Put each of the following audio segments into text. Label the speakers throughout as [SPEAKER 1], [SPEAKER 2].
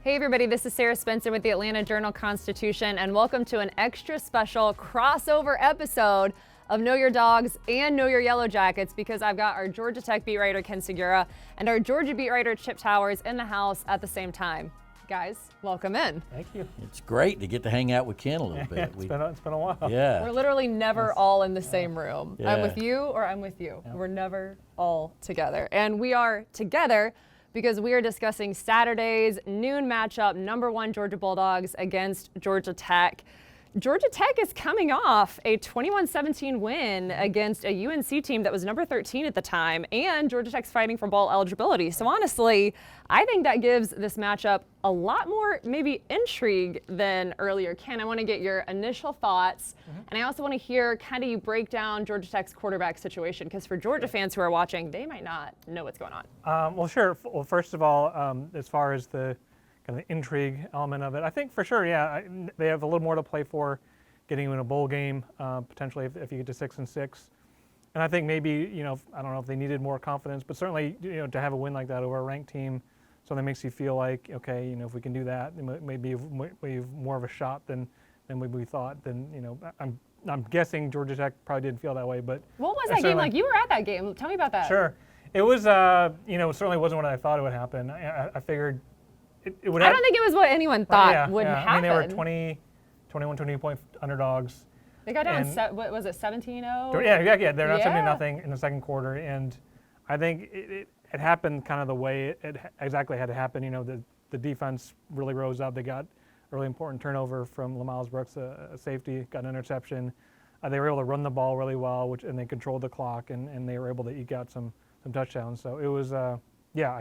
[SPEAKER 1] Hey everybody, this is Sarah Spencer with the Atlanta Journal-Constitution, and welcome to an extra special crossover episode of Know Your Dogs and Know Your Yellow Jackets, because I've got our Georgia Tech beat writer Ken Sugiura and our Georgia beat writer Chip Towers in the house at the same time. Guys, welcome in.
[SPEAKER 2] Thank you.
[SPEAKER 3] It's great to get to hang out with Ken a little bit.
[SPEAKER 2] It's been a while.
[SPEAKER 3] Yeah.
[SPEAKER 1] We're literally never all in the same room.
[SPEAKER 3] Yeah.
[SPEAKER 1] I'm with you or I'm with you.
[SPEAKER 2] Yeah.
[SPEAKER 1] We're never all together. And we are together because we are discussing Saturday's noon matchup, #1 Georgia Bulldogs against Georgia Tech. Georgia Tech is coming off a 21-17 win against a UNC team that was number 13 at the time, and Georgia Tech's fighting for bowl eligibility. So honestly, I think that gives this matchup a lot more maybe intrigue than earlier. Ken, I want to get your initial thoughts, and I also want to hear kind of you break down Georgia Tech's quarterback situation, because for Georgia fans who are watching, they might not know what's going on.
[SPEAKER 2] Well, sure. Well, first of all, as far as the kind of intrigue element of it, I think for sure, yeah, they have a little more to play for, getting you in a bowl game, potentially if you get to 6-6. And I think maybe, I don't know if they needed more confidence, but certainly, to have a win like that over a ranked team, something makes you feel like, okay, if we can do that, maybe we have more of a shot than we thought. Then, I'm guessing Georgia Tech probably didn't feel that way, but
[SPEAKER 1] What was that game like? You were at that game. Tell me about that.
[SPEAKER 2] Sure. It was, it certainly wasn't what I thought it would happen. I figured it would happen.
[SPEAKER 1] I don't think it was what anyone thought would happen.
[SPEAKER 2] I mean, they were 20-point underdogs.
[SPEAKER 1] They got down, what was it, 17-0?
[SPEAKER 2] Yeah, they're not 17-0 in the second quarter, and I think it happened kind of the way it exactly had to happen. The defense really rose up. They got a really important turnover from Lamiles Brooks, a safety, got an interception. They were able to run the ball really well, and they controlled the clock, and they were able to eke out some touchdowns. So it was, I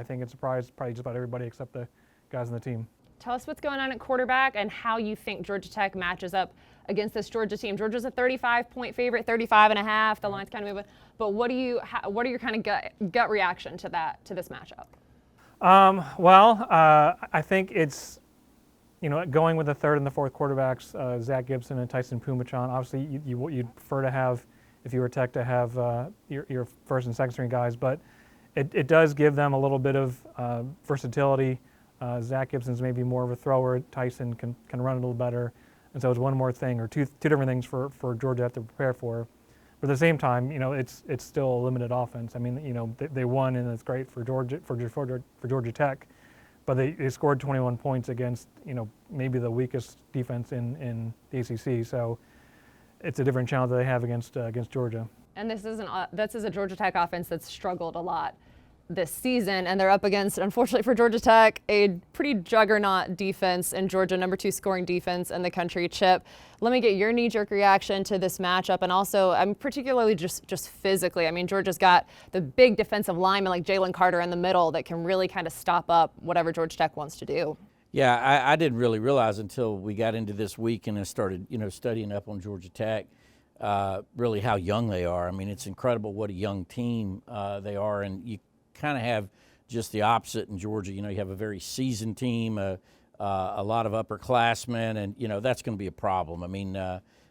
[SPEAKER 2] think it surprised probably just about everybody except the guys on the team.
[SPEAKER 1] Tell us what's going on at quarterback and how you think Georgia Tech matches up against this Georgia team. Georgia's a 35-point favorite, 35.5. The line's kind of moving. But what are your kind of gut reaction to this matchup?
[SPEAKER 2] I think it's, going with the third and the fourth quarterbacks, Zach Gibson and Tyson Pumachan. Obviously, you'd prefer to have, if you were Tech, to have your first and second string guys, but it does give them a little bit of versatility. Zach Gibson's maybe more of a thrower. Tyson can run a little better. And so it's one more thing, or two different things for Georgia to have to prepare for. But at the same time, it's still a limited offense. I mean, they won, and it's great for Georgia Tech, but they scored 21 points against, maybe the weakest defense in the AJC. So it's a different challenge that they have against Georgia.
[SPEAKER 1] And this is a Georgia Tech offense that's struggled a lot this season, and they're up against, unfortunately for Georgia Tech, a pretty juggernaut defense in Georgia, #2 scoring defense in the country. Chip, let me get your knee-jerk reaction to this matchup, and also, I'm particularly just physically. I mean, Georgia's got the big defensive lineman like Jalen Carter in the middle that can really kind of stop up whatever Georgia Tech wants to do.
[SPEAKER 3] Yeah, I didn't really realize until we got into this week and I started, studying up on Georgia Tech, really how young they are. I mean, it's incredible what a young team they are, and you kind of have just the opposite in Georgia. You have a very seasoned team, a lot of upperclassmen, and that's going to be a problem. I mean,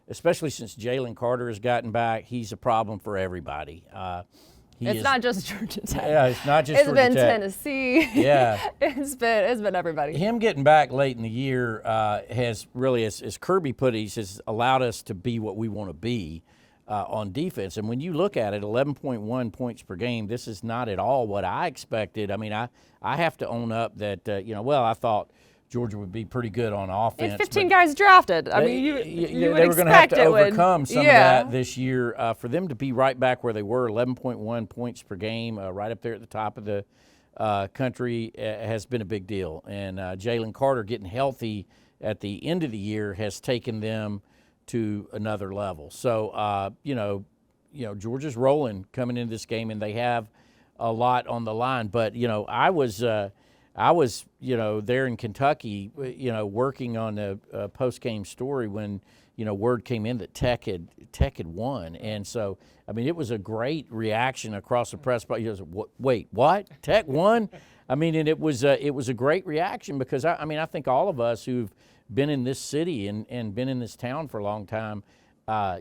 [SPEAKER 3] especially since Jalen Carter has gotten back, he's a problem for everybody.
[SPEAKER 1] It's not just Georgia Tech.
[SPEAKER 3] Yeah, it's not just Georgia Tech.
[SPEAKER 1] It's been Tennessee.
[SPEAKER 3] Yeah.
[SPEAKER 1] It's been everybody.
[SPEAKER 3] Him getting back late in the year has really, as Kirby put it, has allowed us to be what we want to be on defense. And when you look at it, 11.1 points per game, this is not at all what I expected. I mean, I have to own up that, I thought Georgia would be pretty good on offense.
[SPEAKER 1] It's 15 guys drafted. I mean, you would
[SPEAKER 3] they were going to have to overcome some of
[SPEAKER 1] that
[SPEAKER 3] this year. For them to be right back where they were, 11.1 points per game, right up there at the top of the country, has been a big deal. And Jalen Carter getting healthy at the end of the year has taken them to another level. So, Georgia's rolling coming into this game, and they have a lot on the line. But, I was there in Kentucky, working on a post-game story when, word came in that Tech had won. And so, I mean, it was a great reaction across the press. But wait, what? Tech won? I mean, and it was a great reaction because, I think all of us who've been in this city and been in this town for a long time,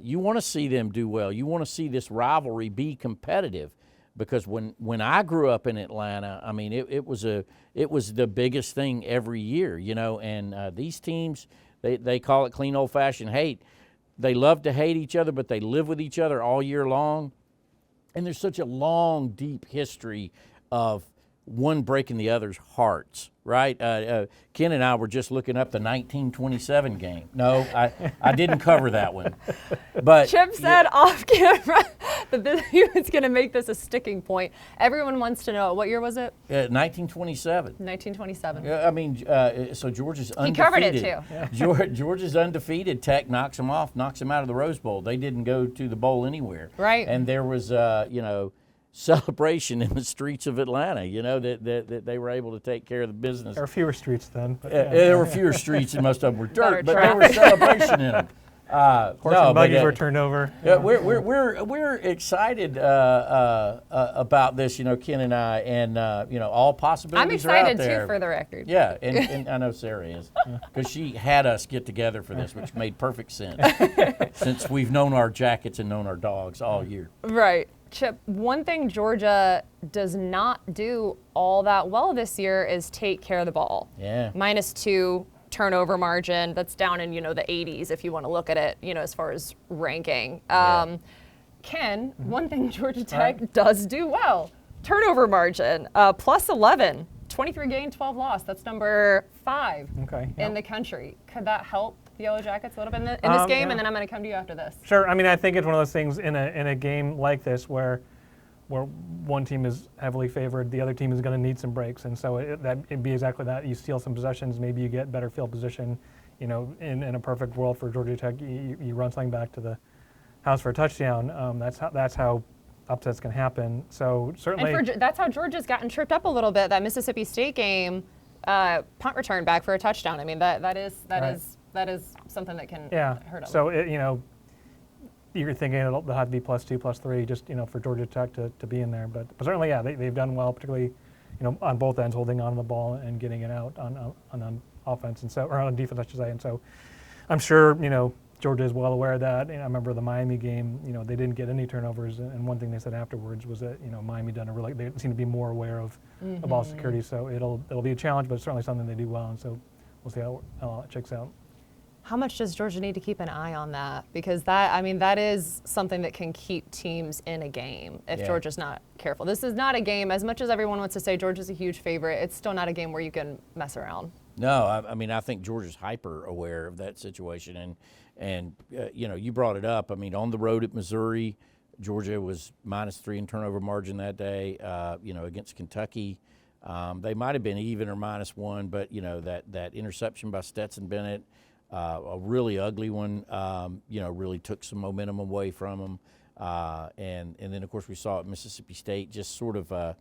[SPEAKER 3] you want to see them do well. You want to see this rivalry be competitive. because when I grew up in Atlanta, I mean, it was the biggest thing every year, you know. And these teams, they call it clean old-fashioned hate. They love to hate each other, but they live with each other all year long. And there's such a long, deep history of one breaking the other's hearts, right? Ken and I were just looking up the 1927 game. No, I didn't cover that one. But
[SPEAKER 1] Chip said off camera that he was going to make this a sticking point. Everyone wants to know, what year was it?
[SPEAKER 3] 1927.
[SPEAKER 1] 1927.
[SPEAKER 3] I mean, so Georgia's undefeated.
[SPEAKER 1] He covered it too.
[SPEAKER 3] Georgia's undefeated. Tech knocks them off, knocks them out of the Rose Bowl. They didn't go to the bowl anywhere.
[SPEAKER 1] Right.
[SPEAKER 3] And there was, celebration in the streets of Atlanta, you know, that they were able to take care of the business.
[SPEAKER 2] There were fewer streets then. But
[SPEAKER 3] There were fewer streets, and most of them were dirt, but
[SPEAKER 1] Better
[SPEAKER 3] there was celebration in them.
[SPEAKER 2] Horse and buggies were turned over.
[SPEAKER 3] Yeah, we're excited about this, you know, Ken and I, and all possibilities
[SPEAKER 1] I'm
[SPEAKER 3] are out
[SPEAKER 1] excited
[SPEAKER 3] there.
[SPEAKER 1] too, for the record.
[SPEAKER 3] Yeah, and I know Sarah is, because she had us get together for this, which made perfect sense, since we've known our jackets and known our dogs all year.
[SPEAKER 1] Right. Chip, one thing Georgia does not do all that well this year is take care of the ball.
[SPEAKER 3] Yeah.
[SPEAKER 1] -2 turnover margin. That's down in, the 80s if you want to look at it, as far as ranking. Ken, one thing Georgia Tech does do well, turnover margin, +11, 23 gain, 12 loss. That's number 5 in the country. Could that help the Yellow Jackets a little bit in this game?
[SPEAKER 2] Yeah.
[SPEAKER 1] And then I'm going to come to you after this.
[SPEAKER 2] Sure. I mean, I think it's one of those things in a game like this where one team is heavily favored, the other team is going to need some breaks, and so it'd be exactly that. You steal some possessions, maybe you get better field position. In a perfect world for Georgia Tech, you run something back to the house for a touchdown. That's how upsets can happen. So certainly,
[SPEAKER 1] and that's how Georgia's gotten tripped up a little bit. That Mississippi State game, punt return back for a touchdown. I mean, that is something that can hurt them.
[SPEAKER 2] So you're thinking it'll have to be +2, +3, just for Georgia Tech to be in there. But certainly, they've done well, particularly on both ends, holding on to the ball and getting it out on offense, and so, or on defense, I should say. And so I'm sure Georgia is well aware of that. And I remember the Miami game. They didn't get any turnovers, and one thing they said afterwards was that Miami they seem to be more aware of ball security. So it'll be a challenge, but certainly something they do well. And so we'll see how it checks out.
[SPEAKER 1] How much does Georgia need to keep an eye on that? Because that is something that can keep teams in a game if Georgia's not careful. This is not a game, as much as everyone wants to say Georgia's a huge favorite, it's still not a game where you can mess around. No,
[SPEAKER 3] I think Georgia's hyper aware of that situation, and you brought it up. I mean, on the road at Missouri, Georgia was -3 in turnover margin that day. Against Kentucky, they might have been even or -1, but that interception by Stetson Bennett. A really ugly one, really took some momentum away from them. And then, of course, we saw at Mississippi State just sort of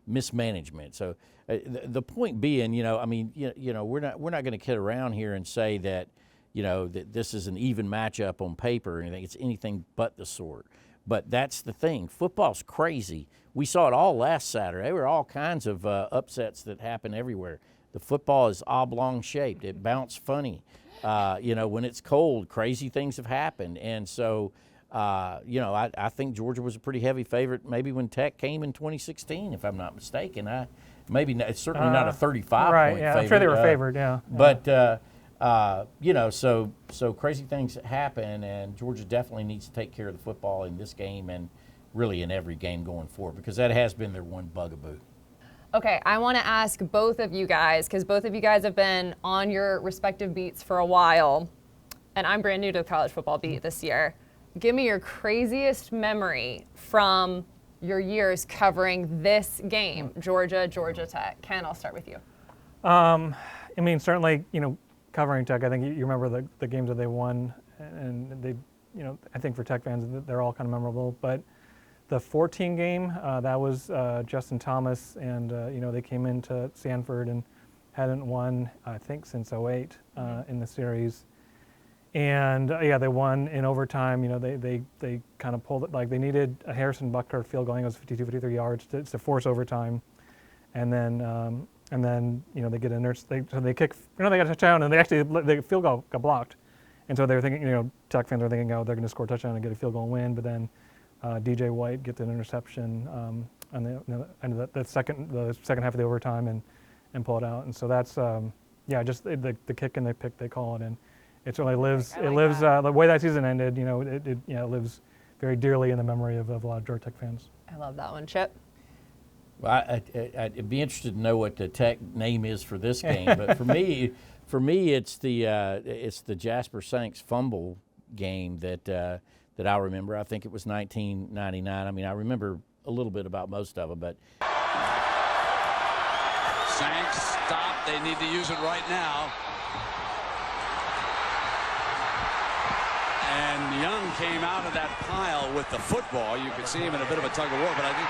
[SPEAKER 3] mismanagement. So the point being, we're not going to kid around here and say that, that this is an even matchup on paper or anything. It's anything but the sort. But that's the thing. Football's crazy. We saw it all last Saturday. There were all kinds of upsets that happen everywhere. The football is oblong shaped. It bounced funny. When it's cold, crazy things have happened. And so, I think Georgia was a pretty heavy favorite maybe when Tech came in 2016, if I'm not mistaken. It's certainly not a 35-point favorite.
[SPEAKER 2] I'm sure they were favored, yeah.
[SPEAKER 3] But, so crazy things happen, and Georgia definitely needs to take care of the football in this game and really in every game going forward, because that has been their one bugaboo.
[SPEAKER 1] Okay, I want to ask both of you guys, because both of you guys have been on your respective beats for a while, and I'm brand new to the college football beat this year. Give me your craziest memory from your years covering this game, Georgia Tech. Ken, I'll start with you.
[SPEAKER 2] Certainly, covering Tech, I think you remember the games that they won, and they, I think for Tech fans, they're all kind of memorable, but the 14 game, that was Justin Thomas, and they came into Sanford and hadn't won, I think, since 2008 in the series. And they won in overtime. They kind of pulled it, like they needed a Harrison Buckner field goal. I think it was 52, 53 yards to force overtime, and then they get they kick. They got a touchdown, and the field goal got blocked, and so they were thinking, Tech fans are thinking, they're going to score a touchdown and get a field goal and win, but then. DJ White gets an interception the second half of the overtime and pull it out. And so that's just the kick and the pick they call it, and it certainly lives.
[SPEAKER 1] It
[SPEAKER 2] like lives the way that season ended. It lives very dearly in the memory of a lot of Georgia Tech fans.
[SPEAKER 1] I love that one, Chip.
[SPEAKER 3] Well, I'd be interested to know what the Tech name is for this game, but for me, it's the Jasper Sanks fumble game that I remember. I think it was 1999. I mean, I remember a little bit about most of them, but
[SPEAKER 4] Sanks stopped. They need to use it right now. And Young came out of that pile with the football. You could see him in a bit of a tug of war, but I think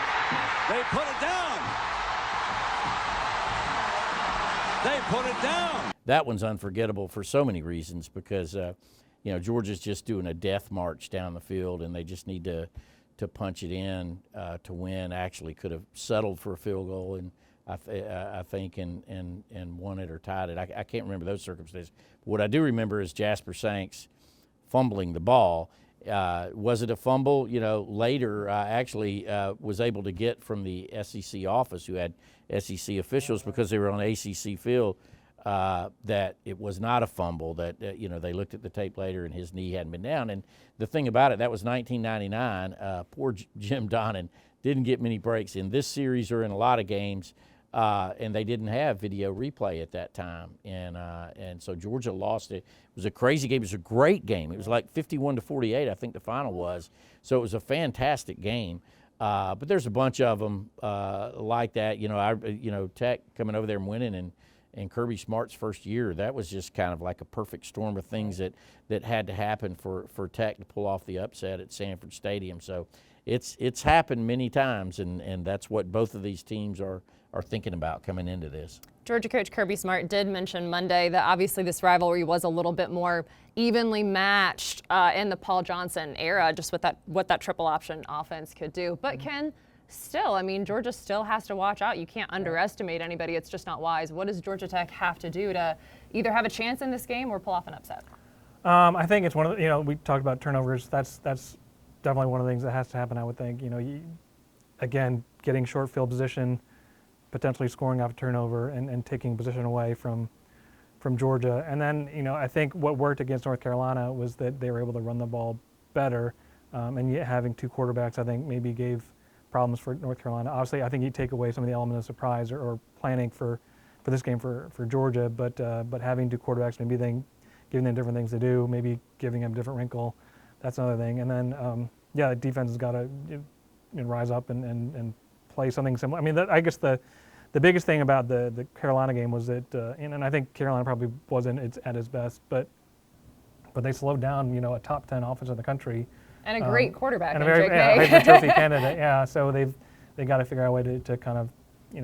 [SPEAKER 4] they put it down. They put it down.
[SPEAKER 3] That one's unforgettable for so many reasons because, Georgia's just doing a death march down the field, and they just need to punch it in to win. Actually could have settled for a field goal, and I think, and won it or tied it. I can't remember those circumstances. But what I do remember is Jasper Sanks fumbling the ball. Was it a fumble? Later I actually was able to get from the SEC office, who had SEC officials because they were on ACC field, that it was not a fumble, that they looked at the tape later and his knee hadn't been down. And the thing about it, that was 1999. Poor Jim Donnan didn't get many breaks in this series or in a lot of games. And they didn't have video replay at that time, and so Georgia lost it. It was a crazy game. It was a great game. It was like 51-48, I think the final was. So it was a fantastic game. But there's a bunch of them like that. Tech coming over there and winning, and Kirby Smart's first year, that was just kind of like a perfect storm of things that had to happen for Tech to pull off the upset at Sanford Stadium. So it's happened many times, and that's what both of these teams are thinking about coming into this.
[SPEAKER 1] Georgia coach Kirby Smart did mention Monday that obviously this rivalry was a little bit more evenly matched in the Paul Johnson era, just with what that triple option offense could do. But Ken, still, I mean, Georgia still has to watch out. You can't underestimate anybody. It's just not wise. What does Georgia Tech have to do to either have a chance in this game or pull off an upset?
[SPEAKER 2] I think it's one of the, we talked about turnovers. That's definitely one of the things that has to happen, I would think. Again, getting short field position, potentially scoring off a turnover and taking position away from Georgia. And then, I think what worked against North Carolina was that they were able to run the ball better. And yet having two quarterbacks, I think, maybe gave problems for North Carolina. Obviously, I think you take away some of the element of surprise or planning for this game for Georgia. But having two quarterbacks, maybe giving them different things to do, maybe giving them a different wrinkle, that's another thing. And then, the defense has got to rise up and play something similar. I mean, I guess the biggest thing about the Carolina game was that, and I think Carolina probably wasn't at its best, but they slowed down, a top 10 offense in the country.
[SPEAKER 1] And a great quarterback.
[SPEAKER 2] And a very trophy candidate, yeah. So they got to figure out a way to kind of,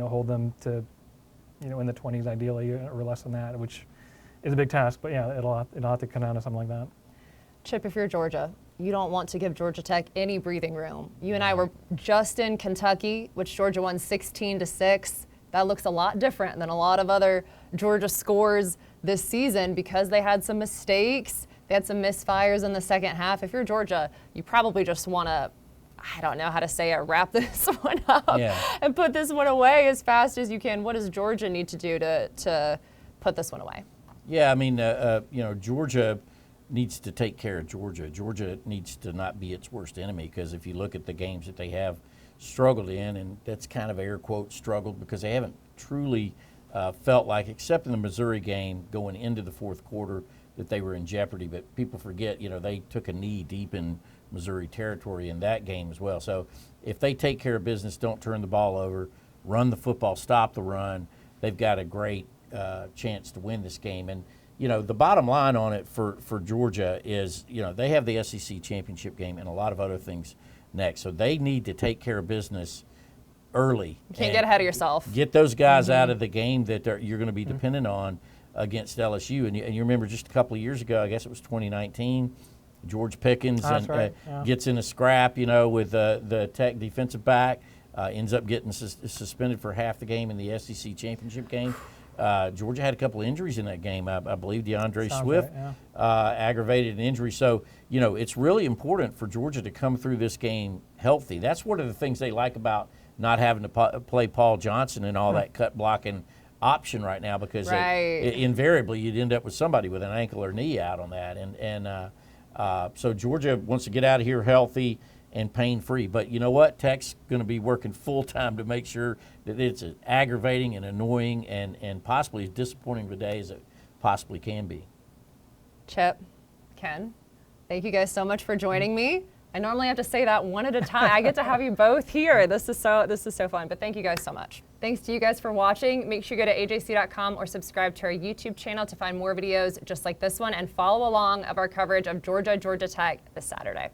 [SPEAKER 2] hold them to, in the 20s ideally, or less than that, which is a big task. But yeah, it'll have to come down to something like that.
[SPEAKER 1] Chip, if you're Georgia, you don't want to give Georgia Tech any breathing room. You and I were just in Kentucky, which Georgia won 16-6. That looks a lot different than a lot of other Georgia scores this season because they had some mistakes. They had some misfires in the second half. If you're Georgia, you probably just want to, I don't know how to say it, wrap this one up and put this one away as fast as you can. What does Georgia need to do to put this one away?
[SPEAKER 3] Yeah, I mean, Georgia needs to take care of Georgia. Georgia needs to not be its worst enemy, because if you look at the games that they have struggled in, and that's kind of air quote struggled because they haven't truly felt like, except in the Missouri game going into the fourth quarter, that they were in jeopardy. But people forget, they took a knee deep in Missouri territory in that game as well. So if they take care of business, don't turn the ball over, run the football, stop the run, they've got a great chance to win this game. And the bottom line on it for Georgia is, they have the SEC championship game and a lot of other things next. So they need to take care of business early.
[SPEAKER 1] You can't get ahead of yourself.
[SPEAKER 3] Get those guys out of the game that you're going to be dependent on against LSU. And you remember just a couple of years ago, I guess it was 2019, George Pickens gets in a scrap, with the Tech defensive back, ends up getting suspended for half the game in the SEC championship game. Georgia had a couple of injuries in that game. I believe DeAndre Swift aggravated an injury. So, it's really important for Georgia to come through this game healthy. That's one of the things they like about not having to play Paul Johnson and all that cut blocking option right now, because invariably you'd end up with somebody with an ankle or knee out on that. So Georgia wants to get out of here healthy and pain-free. But you know what? Tech's going to be working full-time to make sure that it's as aggravating and annoying and possibly as disappointing today as it possibly can be.
[SPEAKER 1] Chip, Ken, thank you guys so much for joining me. I normally have to say that one at a time. I get to have you both here. This is so fun, but thank you guys so much. Thanks to you guys for watching. Make sure you go to ajc.com or subscribe to our YouTube channel to find more videos just like this one, and follow along of our coverage of Georgia Tech this Saturday.